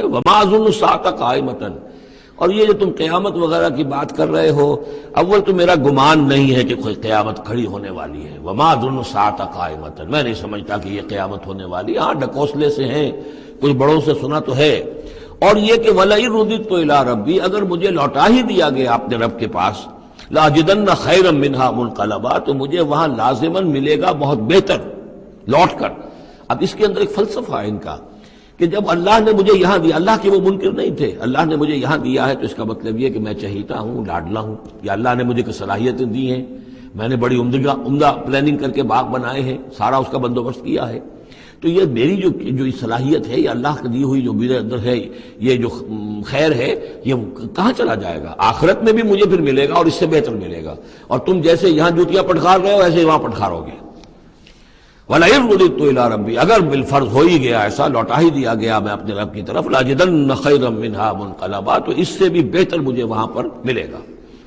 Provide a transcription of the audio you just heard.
وما اظن الساعۃ قائمۃ، اور یہ جو تم قیامت وغیرہ کی بات کر رہے ہو، اول تو میرا گمان نہیں ہے کہ کوئی قیامت کھڑی ہونے والی ہے۔ وما اظن الساعۃ قائمۃ، میں نہیں سمجھتا کہ یہ قیامت ہونے والی ہے۔ ہاں ڈکوسلے سے ہیں، کچھ بڑوں سے سنا تو ہے۔ اور یہ کہ وَلَئِن رُدِدتُّ إِلَىٰ رَبِّی، اگر مجھے لوٹا ہی دیا گیا اپنے رب کے پاس، لَأَجِدَنَّ خَيْرًا مِنْهَا مُنْقَلَبًا، تو مجھے وہاں لازماً ملے گا بہت بہتر لوٹ کر۔ اب اس کے اندر ایک فلسفہ ہے ان کا کہ جب اللہ نے مجھے یہاں دیا، اللہ کے وہ منکر نہیں تھے، اللہ نے مجھے یہاں دیا ہے تو اس کا مطلب یہ کہ میں چہیتا ہوں، لاڈلا ہوں، یا اللہ نے مجھے کچھ صلاحیتیں دی ہیں، میں نے بڑی عمدہ پلاننگ کر کے باغ بنائے ہیں، سارا اس کا بندوبست کیا ہے، تو یہ میری جو صلاحیت ہے، یہ اللہ کی دی ہوئی جو میرے اندر ہے، یہ جو خیر ہے، یہ کہاں چلا جائے گا؟ آخرت میں بھی مجھے پھر ملے گا اور اس سے بہتر ملے گا، اور تم جیسے یہاں جوتیاں پٹخار رہے ہو ایسے وہاں پٹخارو گے۔ وَلَئِن رُدِدتُّ إِلَىٰ رَبِّی، اگر بالفرض ہو ہی گیا ایسا، لوٹا ہی دیا گیا میں اپنے رب کی طرف، لَأَجِدَنَّ خَيْرًا مِنْهَا مُنْقَلَبًا، تو اس سے بھی بہتر مجھے وہاں پر ملے گا۔